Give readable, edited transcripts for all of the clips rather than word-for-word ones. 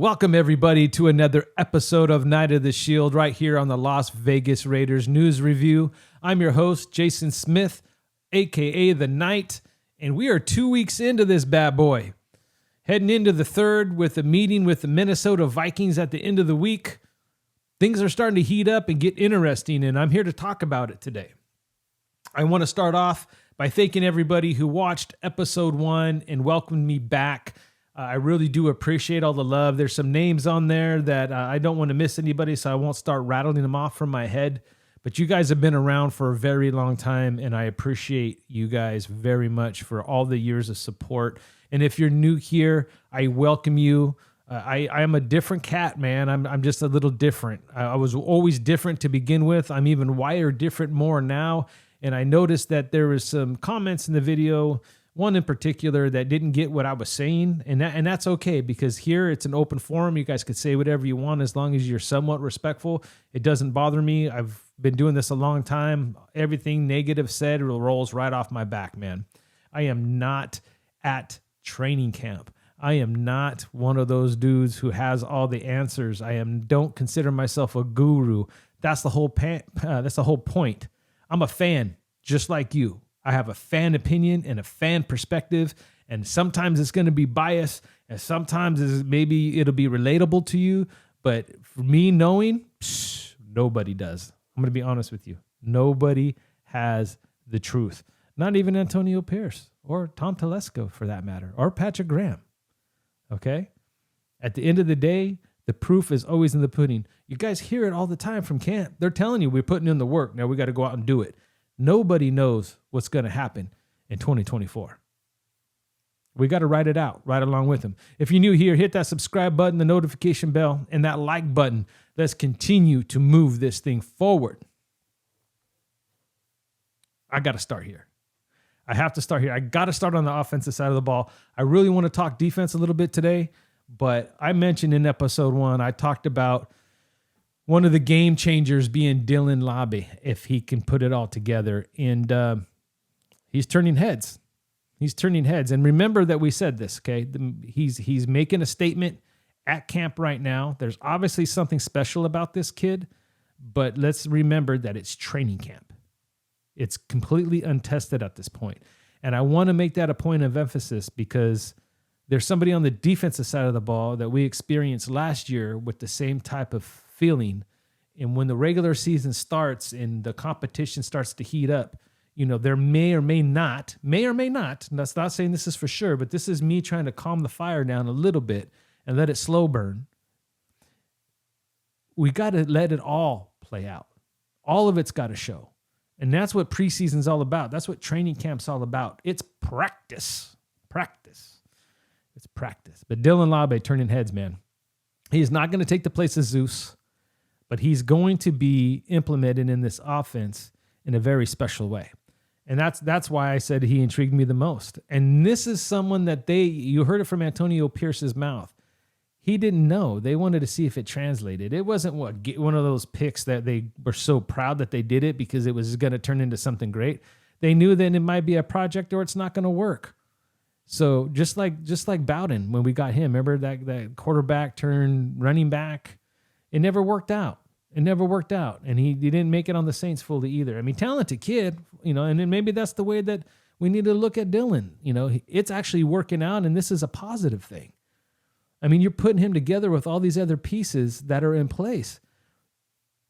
Welcome, everybody, to another episode of Night of the Shield right here on the Las Vegas Raiders News Review. I'm your host, Jason Smith, a.k.a. The Knight, and we are 2 weeks into this bad boy. Heading into the third with a meeting with the Minnesota Vikings at the end of the week. Things are starting to heat up and get interesting, and I'm here to talk about it today. I want to start off by thanking everybody who watched episode 1 and welcomed me back. I really do appreciate all the love. There's some names on there that I don't want to miss anybody, so I won't start rattling them off from my head. But you guys have been around for a very long time, and I appreciate you guys very much for all the years of support. And if you're new here, I welcome you. I am a different cat, man. I'm just a little different. I was always different to begin with. I'm even wired different more now. And I noticed that there was some comments in the video, one in particular that didn't get what I was saying, and that's okay, because here it's an open forum. You guys can say whatever you want as long as you're somewhat respectful. It doesn't bother me. I've been doing this a long time. Everything negative said rolls right off my back, man. I am not at training camp. I am not one of those dudes who has all the answers. Don't consider myself a guru. That's the whole point. I'm a fan, just like you. I have a fan opinion and a fan perspective, and sometimes it's going to be biased, and sometimes maybe it'll be relatable to you. But for me knowing, nobody does. I'm going to be honest with you. Nobody has the truth. Not even Antonio Pierce or Tom Telesco, for that matter, or Patrick Graham. Okay? At the end of the day, the proof is always in the pudding. You guys hear it all the time from camp. They're telling you we're putting in the work. Now we got to go out and do it. Nobody knows what's going to happen in 2024. We got to write it out right along with them. If you're new here, hit that subscribe button, the notification bell, and that like button. Let's continue to move this thing forward. I got to start here. I have to start here. I got to start on the offensive side of the ball. I really want to talk defense a little bit today, but I mentioned in episode 1, I talked about one of the game changers being Dylan Labe, if he can put it all together. And he's turning heads. He's turning heads. And remember that we said this, okay? He's making a statement at camp right now. There's obviously something special about this kid, but let's remember that it's training camp. It's completely untested at this point. And I want to make that a point of emphasis because there's somebody on the defensive side of the ball that we experienced last year with the same type of feeling. And when the regular season starts and the competition starts to heat up, there may or may not, and that's not saying this is for sure, but this is me trying to calm the fire down a little bit and let it slow burn. We got to let it all play out. All of it's got to show. And that's what preseason's all about. That's what training camp's all about. It's practice. It's practice. But Dylan Labe turning heads, man. He is not going to take the place of Zeus, but he's going to be implemented in this offense in a very special way. And that's why I said he intrigued me the most. And this is someone that you heard it from Antonio Pierce's mouth. He didn't know. They wanted to see if it translated. It wasn't one of those picks that they were so proud that they did it because it was going to turn into something great. They knew that it might be a project or it's not going to work. So just like Bowden, when we got him, remember that quarterback turned running back? It never worked out. And he didn't make it on the Saints fully either. I mean, talented kid, and then maybe that's the way that we need to look at Dylan. It's actually working out, and this is a positive thing. I mean, you're putting him together with all these other pieces that are in place.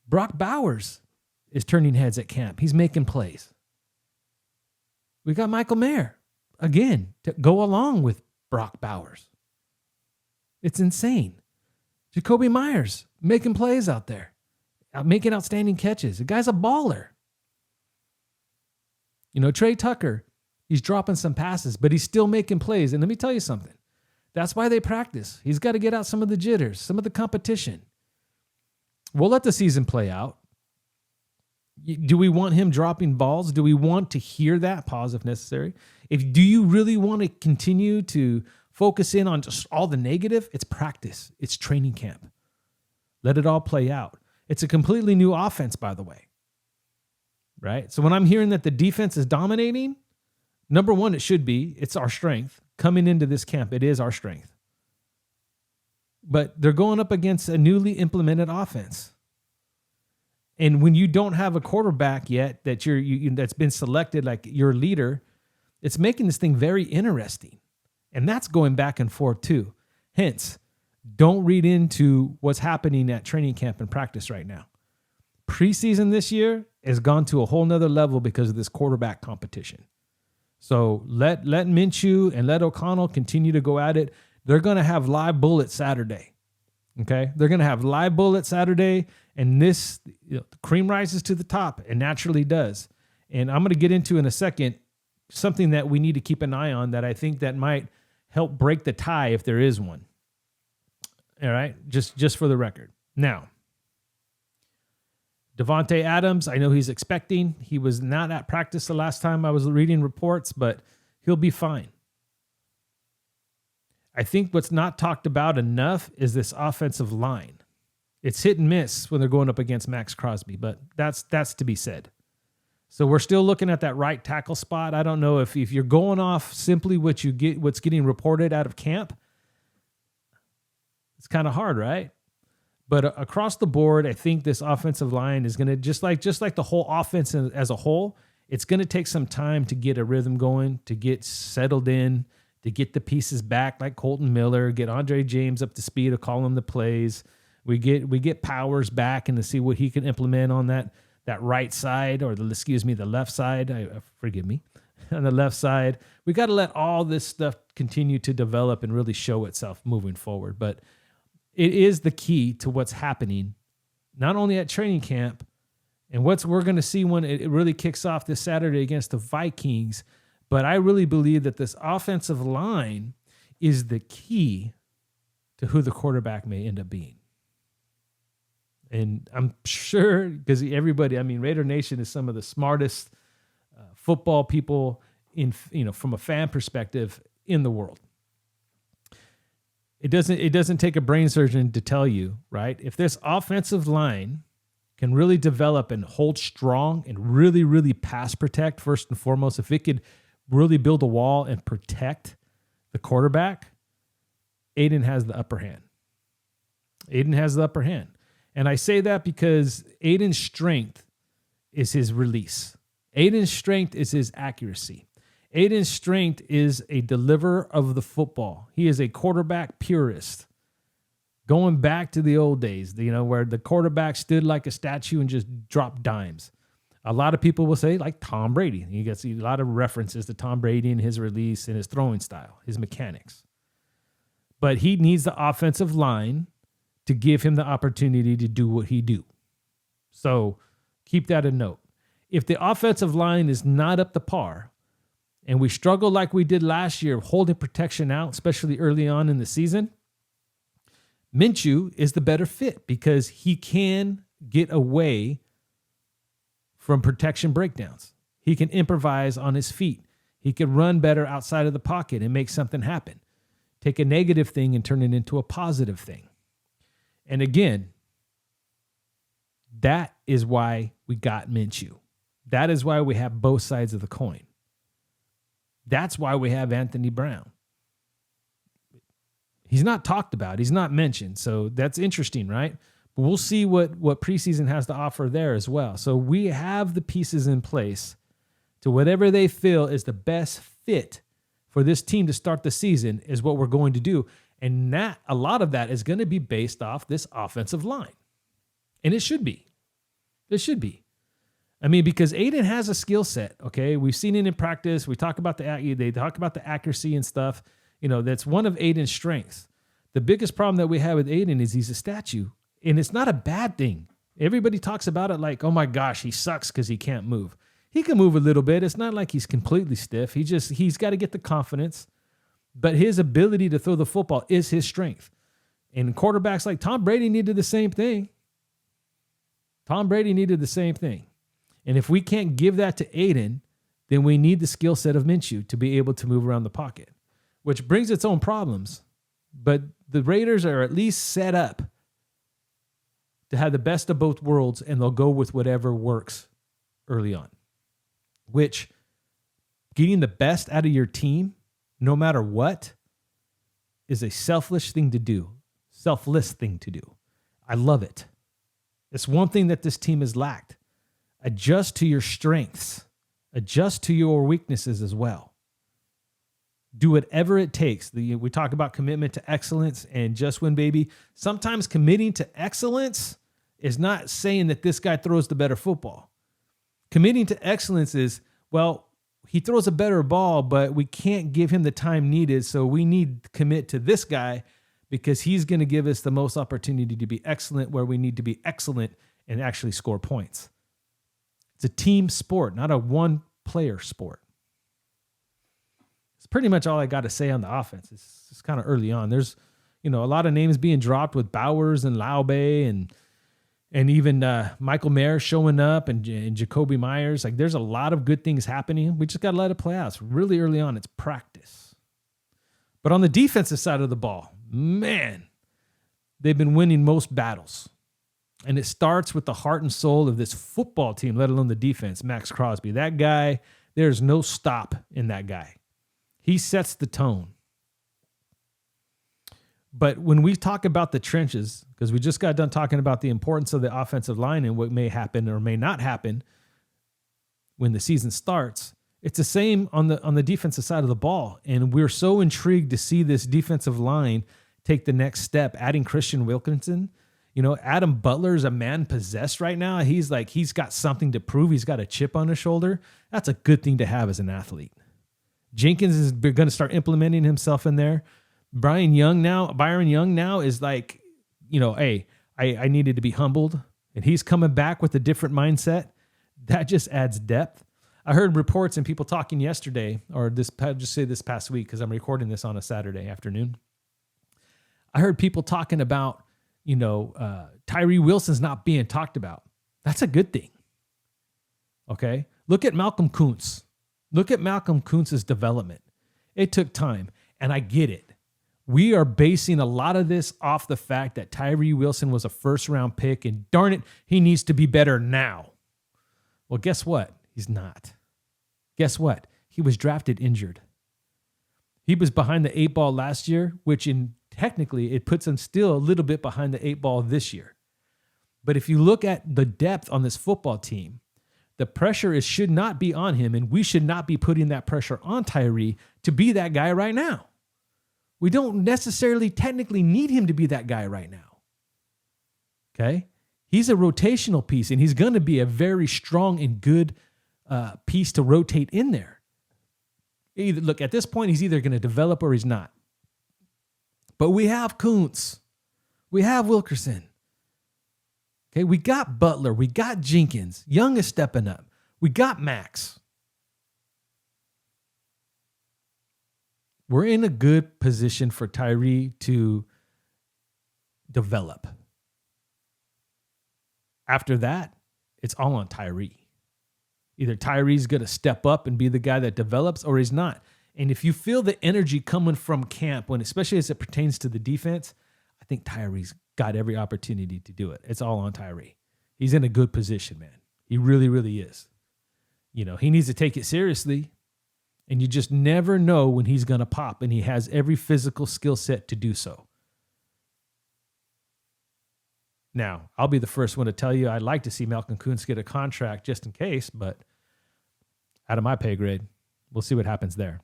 Brock Bowers is turning heads at camp. He's making plays. We got Michael Mayer, again, to go along with Brock Bowers. It's insane. Jacoby Myers making plays out there, making outstanding catches. The guy's a baller. Trey Tucker, he's dropping some passes, but he's still making plays. And let me tell you something. That's why they practice. He's got to get out some of the jitters, some of the competition. We'll let the season play out. Do we want him dropping balls? Do we want to hear that? Pause if necessary. Do you really want to continue to focus in on just all the negative? It's practice. It's training camp. Let it all play out. It's a completely new offense, by the way. Right? So when I'm hearing that the defense is dominating, number one, it should be. It's our strength. Coming into this camp, it is our strength. but they're going up against a newly implemented offense. And when you don't have a quarterback yet that that's been selected like your leader, it's making this thing very interesting. And that's going back and forth too. Hence, don't read into what's happening at training camp and practice right now. Preseason this year has gone to a whole nother level because of this quarterback competition. So let Minshew and let O'Connell continue to go at it. They're going to have live bullets Saturday. Okay? They're going to have live bullets Saturday, and this the cream rises to the top. It naturally does. And I'm going to get into in a second something that we need to keep an eye on that I think that might help break the tie if there is one. All right? Just for the record. Now, Devontae Adams, I know he's expecting. He was not at practice the last time I was reading reports, but he'll be fine. I think what's not talked about enough is this offensive line. It's hit and miss when they're going up against Max Crosby, but that's to be said. So we're still looking at that right tackle spot. I don't know if you're going off simply what's getting reported out of camp. It's kind of hard, right? But across the board, I think this offensive line is going to, just like the whole offense as a whole, it's going to take some time to get a rhythm going, to get settled in, to get the pieces back like Colton Miller, get Andre James up to speed to call him the plays. We get Powers back and to see what he can implement on that right side or the left side. Forgive me. On the left side, we got to let all this stuff continue to develop and really show itself moving forward. But it is the key to what's happening, not only at training camp and what we're going to see when it really kicks off this Saturday against the Vikings, but I really believe that this offensive line is the key to who the quarterback may end up being. And I'm sure, because everybody, Raider Nation is some of the smartest football people from a fan perspective in the world. It doesn't take a brain surgeon to tell you, right? If this offensive line can really develop and hold strong and really, really pass protect first and foremost, if it could really build a wall and protect the quarterback, Aiden has the upper hand. Aiden has the upper hand. And I say that because Aiden's strength is his release. Aiden's strength is his accuracy. Aiden's strength is a deliverer of the football. He is a quarterback purist. Going back to the old days, where the quarterback stood like a statue and just dropped dimes. A lot of people will say, like Tom Brady. You get a lot of references to Tom Brady and his release and his throwing style, his mechanics. But he needs the offensive line to give him the opportunity to do what he do. So keep that in note. If the offensive line is not up to par, and we struggle like we did last year, holding protection out, especially early on in the season, Minshew is the better fit because he can get away from protection breakdowns. He can improvise on his feet. He can run better outside of the pocket and make something happen. Take a negative thing and turn it into a positive thing. And again, that is why we got Minshew. That is why we have both sides of the coin. That's why we have Anthony Brown. He's not talked about. He's not mentioned. So that's interesting, right? But we'll see what preseason has to offer there as well. So we have the pieces in place to whatever they feel is the best fit for this team to start the season is what we're going to do. And that a lot of that is going to be based off this offensive line. And it should be. It should be. Because Aiden has a skill set, okay? We've seen it in practice. They talk about the accuracy and stuff. That's one of Aiden's strengths. The biggest problem that we have with Aiden is he's a statue, and it's not a bad thing. Everybody talks about it like, oh my gosh, he sucks because he can't move. He can move a little bit. It's not like he's completely stiff. He's got to get the confidence, but his ability to throw the football is his strength. And quarterbacks like Tom Brady needed the same thing. And if we can't give that to Aiden, then we need the skill set of Minshew to be able to move around the pocket, which brings its own problems. But the Raiders are at least set up to have the best of both worlds, and they'll go with whatever works early on, which getting the best out of your team, no matter what, is a selfish thing to do. selfless thing to do. I love it. It's one thing that this team has lacked. Adjust to your strengths. Adjust to your weaknesses as well. Do whatever it takes. We talk about commitment to excellence and just win, baby. Sometimes committing to excellence is not saying that this guy throws the better football. Committing to excellence is, well, he throws a better ball, but we can't give him the time needed, so we need to commit to this guy because he's going to give us the most opportunity to be excellent where we need to be excellent and actually score points. It's a team sport, not a one-player sport. It's pretty much all I got to say on the offense. It's kind of early on. There's, a lot of names being dropped with Bowers and Laube and even Michael Mayer showing up and Jacoby Myers. Like, there's a lot of good things happening. We just got to let it play out. It's really early on. It's practice. But on the defensive side of the ball, man, they've been winning most battles. And it starts with the heart and soul of this football team, let alone the defense, Max Crosby. That guy, there's no stop in that guy. He sets the tone. But when we talk about the trenches, because we just got done talking about the importance of the offensive line and what may happen or may not happen when the season starts, it's the same on the defensive side of the ball. And we're so intrigued to see this defensive line take the next step, adding Christian Wilkinson. Adam Butler is a man possessed right now. He's got something to prove. He's got a chip on his shoulder. That's a good thing to have as an athlete. Jenkins is going to start implementing himself in there. Byron Young now is like, hey, I needed to be humbled. And he's coming back with a different mindset. That just adds depth. I heard reports and people talking yesterday, or this past week, because I'm recording this on a Saturday afternoon. I heard people talking about, Tyree Wilson's not being talked about. That's a good thing. Okay? Look at Malcolm Kuntz. Look at Malcolm Kuntz's development. It took time, and I get it. We are basing a lot of this off the fact that Tyree Wilson was a first-round pick, and darn it, he needs to be better now. Well, guess what? He's not. Guess what? He was drafted injured. He was behind the 8 ball last year, which technically it puts him still a little bit behind the 8 ball this year. But if you look at the depth on this football team, the pressure should not be on him, and we should not be putting that pressure on Tyree to be that guy right now. We don't necessarily technically need him to be that guy right now. Okay? He's a rotational piece, and he's going to be a very strong and good piece to rotate in there. Look, at this point, he's either going to develop or he's not. But we have Kuntz. We have Wilkerson. Okay, we got Butler. We got Jenkins. Young is stepping up. We got Max. We're in a good position for Tyree to develop. After that, it's all on Tyree. Either Tyree's going to step up and be the guy that develops, or he's not. And if you feel the energy coming from camp, especially as it pertains to the defense, I think Tyree's got every opportunity to do it. It's all on Tyree. He's in a good position, man. He really, really is. He needs to take it seriously, and you just never know when he's going to pop, and he has every physical skill set to do so. Now, I'll be the first one to tell you I'd like to see Malcolm Kuntz get a contract just in case, but out of my pay grade. We'll see what happens there.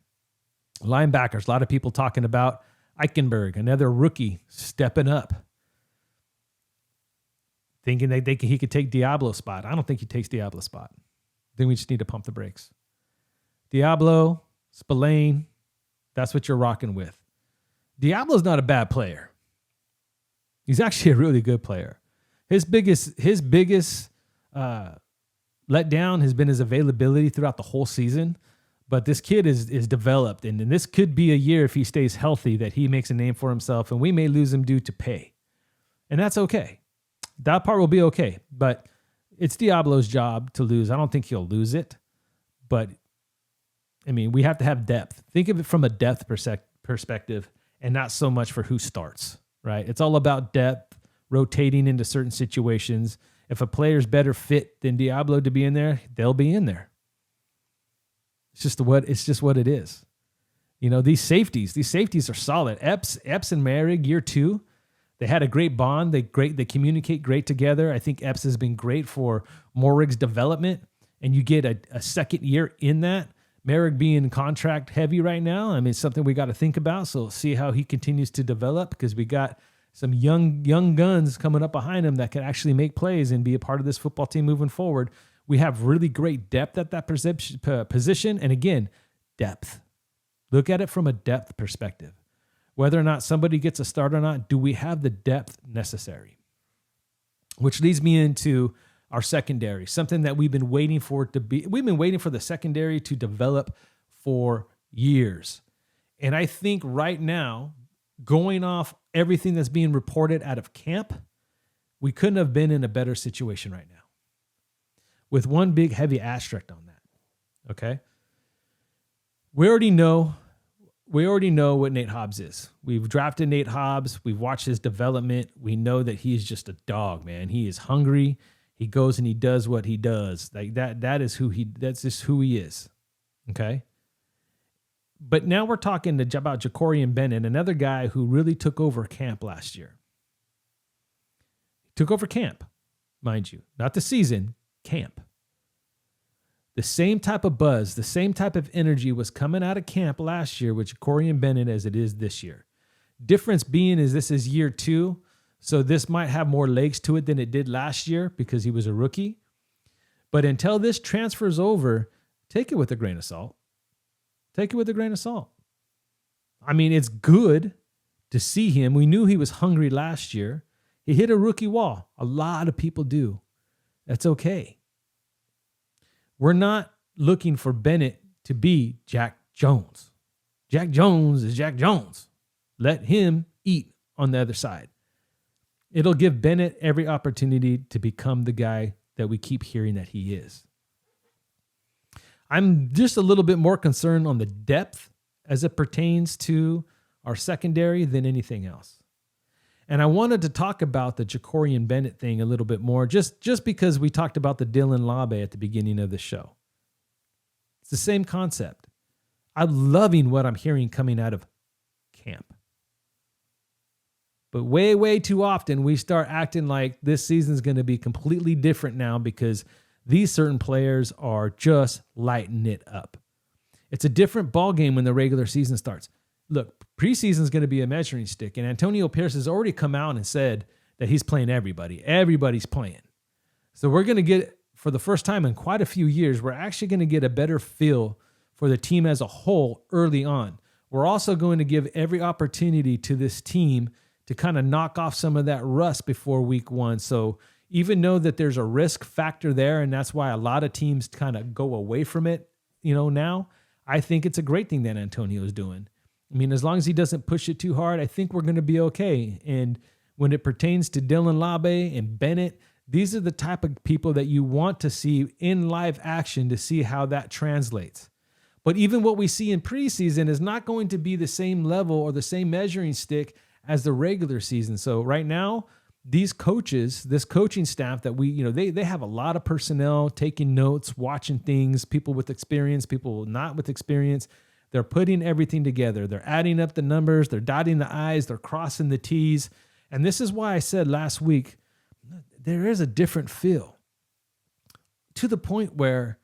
Linebackers, a lot of people talking about Eichenberg, another rookie stepping up, thinking that he could take Diablo's spot. I don't think he takes Diablo's spot. I think we just need to pump the brakes. Diablo, Spillane, that's what you're rocking with. Diablo's not a bad player. He's actually a really good player. His biggest letdown has been his availability throughout the whole season. But this kid is developed, and this could be a year, if he stays healthy, that he makes a name for himself, and we may lose him due to pay. And that's okay. That part will be okay. But it's Diablo's job to lose. I don't think he'll lose it. But, we have to have depth. Think of it from a depth perspective and not so much for who starts, right? It's all about depth, rotating into certain situations. If a player's better fit than Diablo to be in there, they'll be in there. It's just what it is. These safeties are solid. Epps and Merrick, year 2, They had a great bond. They communicate great together. I think Epps has been great for Morig's development, and you get a second year in that. Morig being contract heavy right now, I mean, it's something we got to think about. So see how he continues to develop, because we got some young guns coming up behind him that can actually make plays and be a part of this football team moving forward. We have really great depth at that position. And again, depth. Look at it from a depth perspective. Whether or not somebody gets a start or not, do we have the depth necessary? Which leads me into our secondary, something that we've been waiting for it to be. We've been waiting for the secondary to develop for years. And I think right now, going off everything that's being reported out of camp, we couldn't have been in a better situation right now. With one big heavy asterisk on that. Okay? We already know what Nate Hobbs is. We've drafted Nate Hobbs. We've watched his development. We know that he is just a dog, man. He is hungry. He goes and he does what he does. Like that's just who he is. Okay? But now we're talking about Jacorian Bennett, another guy who really took over camp last year. Took over camp, mind you. Not the season, camp. The same type of buzz, the same type of energy was coming out of camp last year with Jacorian Bennett as it is this year. Difference being is this is year 2, so this might have more legs to it than it did last year because he was a rookie. But until this transfers over, take it with a grain of salt. Take it with a grain of salt. I mean, it's good to see him. We knew he was hungry last year. He hit a rookie wall. A lot of people do. That's okay. We're not looking for Bennett to be Jack Jones. Jack Jones is Jack Jones. Let him eat on the other side. It'll give Bennett every opportunity to become the guy that we keep hearing that he is. I'm just a little bit more concerned on the depth as it pertains to our secondary than anything else. And I wanted to talk about the Jacorian Bennett thing a little bit more, just because we talked about the Dylan Labe at the beginning of the show. It's the same concept. I'm loving what I'm hearing coming out of camp. But way, way too often we start acting like this season's going to be completely different now because these certain players are just lighting it up. It's a different ball game when the regular season starts. Look, preseason is going to be a measuring stick, and Antonio Pierce has already come out and said that he's playing everybody. Everybody's playing. So we're going to get, for the first time in quite a few years, we're actually going to get a better feel for the team as a whole early on. We're also going to give every opportunity to this team to kind of knock off some of that rust before week 1. So even know that there's a risk factor there, and that's why a lot of teams kind of go away from it, now. I think it's a great thing that Antonio is doing. I mean, as long as he doesn't push it too hard, I think we're going to be okay. And when it pertains to Dylan Labe and Bennett, these are the type of people that you want to see in live action to see how that translates. But even what we see in preseason is not going to be the same level or the same measuring stick as the regular season. So right now, these coaches, this coaching staff that they have a lot of personnel taking notes, watching things, people with experience, people not with experience. They're putting everything together. They're adding up the numbers. They're dotting the I's. They're crossing the T's. And this is why I said last week, there is a different feel to the point where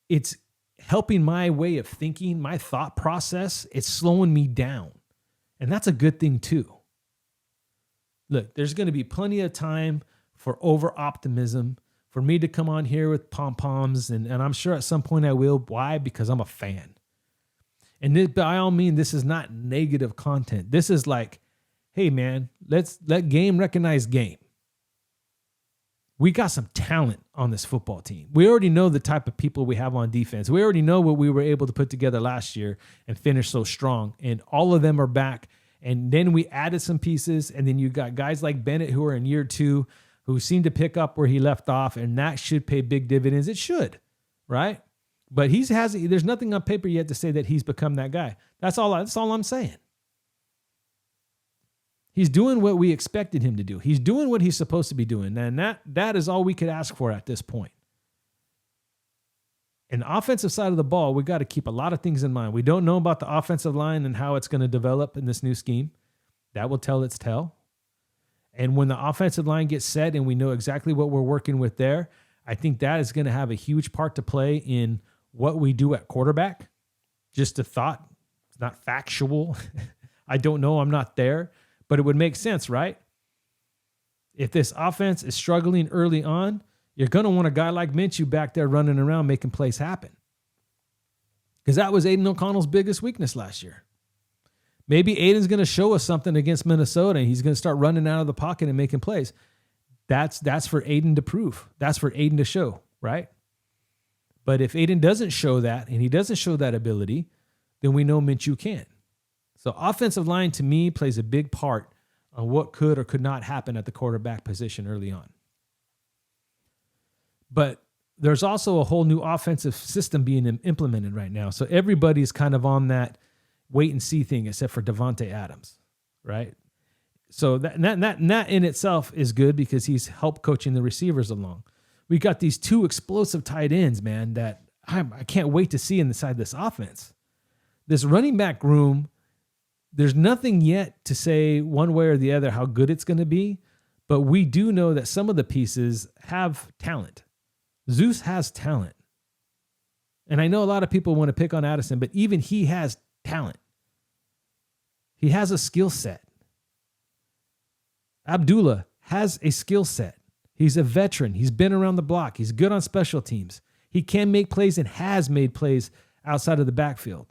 it's helping my way of thinking, my thought process. It's slowing me down. And that's a good thing too. Look, there's going to be plenty of time for over-optimism, for me to come on here with pom-poms, and I'm sure at some point I will. Why? Because I'm a fan. And this, by all means, this is not negative content. This is like, hey, man, let's let game recognize game. We got some talent on this football team. We already know the type of people we have on defense. We already know what we were able to put together last year and finish so strong. And all of them are back. And then we added some pieces. And then you got guys like Bennett who are in year 2 who seem to pick up where he left off. And that should pay big dividends. It should, right? But there's nothing on paper yet to say that he's become that guy. That's all I'm saying. He's doing what we expected him to do. He's doing what he's supposed to be doing. And that is all we could ask for at this point. In the offensive side of the ball, we got to keep a lot of things in mind. We don't know about the offensive line and how it's going to develop in this new scheme. That will tell its tale. And when the offensive line gets set and we know exactly what we're working with there, I think that is going to have a huge part to play in what we do at quarterback. Just a thought. It's not factual. I don't know. I'm not there. But it would make sense, right? If this offense is struggling early on, you're going to want a guy like Minshew back there running around making plays happen. Because that was Aiden O'Connell's biggest weakness last year. Maybe Aiden's going to show us something against Minnesota and he's going to start running out of the pocket and making plays. That's for Aiden to prove. That's for Aiden to show, right? But if Aiden doesn't show that and he doesn't show that ability, then we know Minshew can. So offensive line to me plays a big part on what could or could not happen at the quarterback position early on. But there's also a whole new offensive system being implemented right now. So everybody's kind of on that wait and see thing except for Davante Adams, right? So that in itself is good because he's helped coaching the receivers along. We got these two explosive tight ends, man, that I can't wait to see inside this offense. This running back room, there's nothing yet to say one way or the other how good it's going to be, but we do know that some of the pieces have talent. Zeus has talent. And I know a lot of people want to pick on Addison, but even he has talent. He has a skill set. Abdullah has a skill set. He's a veteran. He's been around the block. He's good on special teams. He can make plays and has made plays outside of the backfield.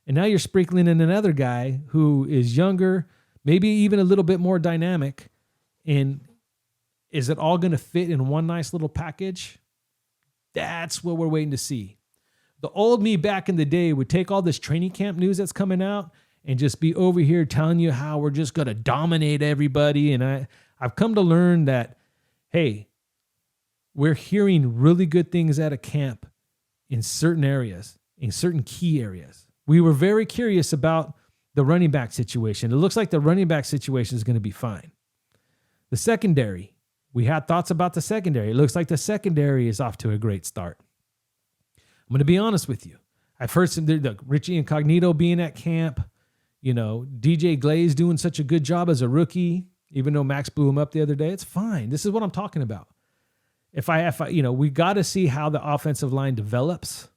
And now you're sprinkling in another guy who is younger, maybe even a little bit more dynamic. And is it all going to fit in one nice little package? That's what we're waiting to see. The old me back in the day would take all this training camp news that's coming out and just be over here telling you how we're just going to dominate everybody. And I've come to learn that, hey, we're hearing really good things out of camp in certain areas, in certain key areas. We were very curious about the running back situation. It looks like the running back situation is going to be fine. The secondary, we had thoughts about the secondary. It looks like the secondary is off to a great start. I'm going to be honest with you. I've heard some Richie Incognito being at camp. You know, DJ Glaze doing such a good job as a rookie, even though Max blew him up the other day. It's fine. This is what I'm talking about. If I we got to see how the offensive line develops.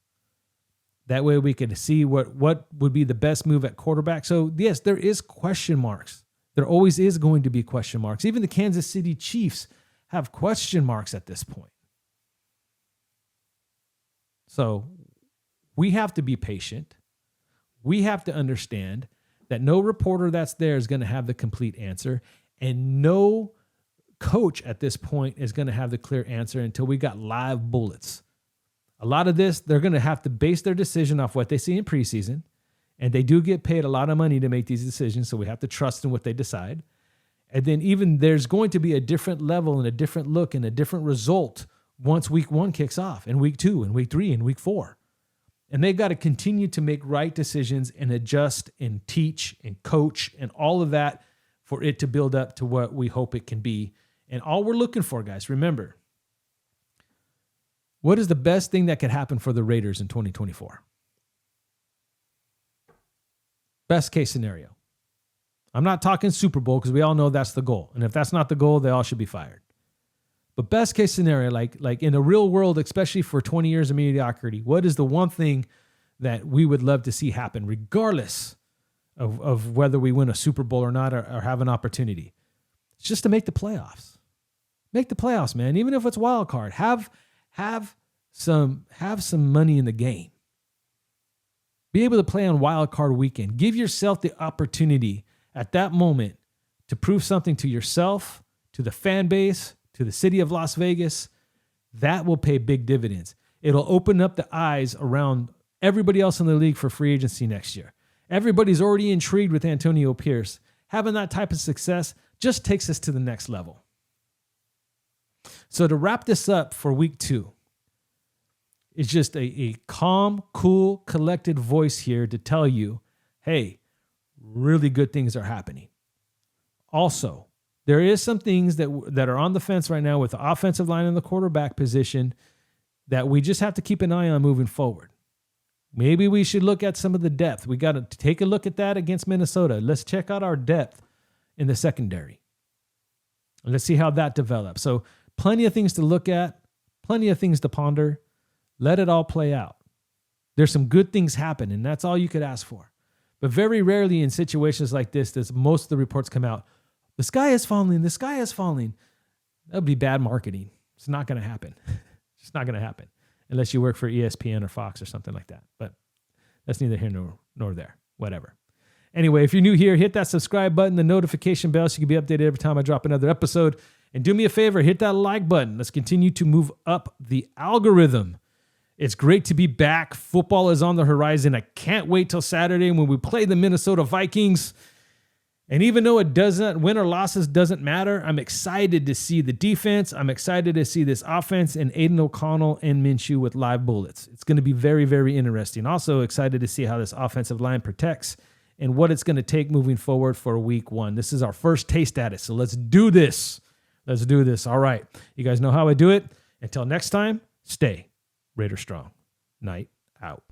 That way we can see what would be the best move at quarterback. So yes, there is question marks. There always is going to be question marks. Even the Kansas City Chiefs have question marks at this point. So we have to be patient. We have to understand that no reporter that's there is going to have the complete answer, and no coach at this point is going to have the clear answer until we got live bullets. A lot of this, they're going to have to base their decision off what they see in preseason, and they do get paid a lot of money to make these decisions, so we have to trust in what they decide. And then even there's going to be a different level and a different look and a different result once week 1 kicks off, and week 2, and week 3, and week 4. And they've got to continue to make right decisions and adjust and teach and coach and all of that for it to build up to what we hope it can be. And all we're looking for, guys, remember, what is the best thing that could happen for the Raiders in 2024? Best case scenario. I'm not talking Super Bowl because we all know that's the goal. And if that's not the goal, they all should be fired. But best case scenario, like in a real world, especially for 20 years of mediocrity, what is the one thing that we would love to see happen, regardless of whether we win a Super Bowl or not, or have an opportunity? It's just to make the playoffs. Make the playoffs, man. Even if it's wild card, have some money in the game. Be able to play on wild card weekend. Give yourself the opportunity at that moment to prove something to yourself, to the fan base, to the city of Las Vegas. That will pay big dividends. It'll open up the eyes around everybody else in the league for free agency next year. Everybody's already intrigued with Antonio Pierce. Having that type of success just takes us to the next level. So to wrap this up for week 2, it's just a calm, cool, collected voice here to tell you, hey, really good things are happening. Also, there is some things that are on the fence right now with the offensive line and the quarterback position that we just have to keep an eye on moving forward. Maybe we should look at some of the depth. We got to take a look at that against Minnesota. Let's check out our depth in the secondary. And let's see how that develops. So plenty of things to look at, plenty of things to ponder. Let it all play out. There's some good things happen, and that's all you could ask for. But very rarely in situations like this, does most of the reports come out, the sky is falling, the sky is falling. That would be bad marketing. It's not going to happen. It's not going to happen unless you work for ESPN or Fox or something like that. But that's neither here nor there. Whatever. Anyway, if you're new here, hit that subscribe button, the notification bell, so you can be updated every time I drop another episode. And do me a favor, hit that like button. Let's continue to move up the algorithm. It's great to be back. Football is on the horizon. I can't wait till Saturday when we play the Minnesota Vikings. And even though it doesn't, win or losses doesn't matter, I'm excited to see the defense. I'm excited to see this offense and Aiden O'Connell and Minshew with live bullets. It's going to be very, very interesting. Also excited to see how this offensive line protects and what it's going to take moving forward for week 1. This is our first taste at it, so let's do this. Let's do this. All right. You guys know how I do it. Until next time, stay Raider strong. Night out.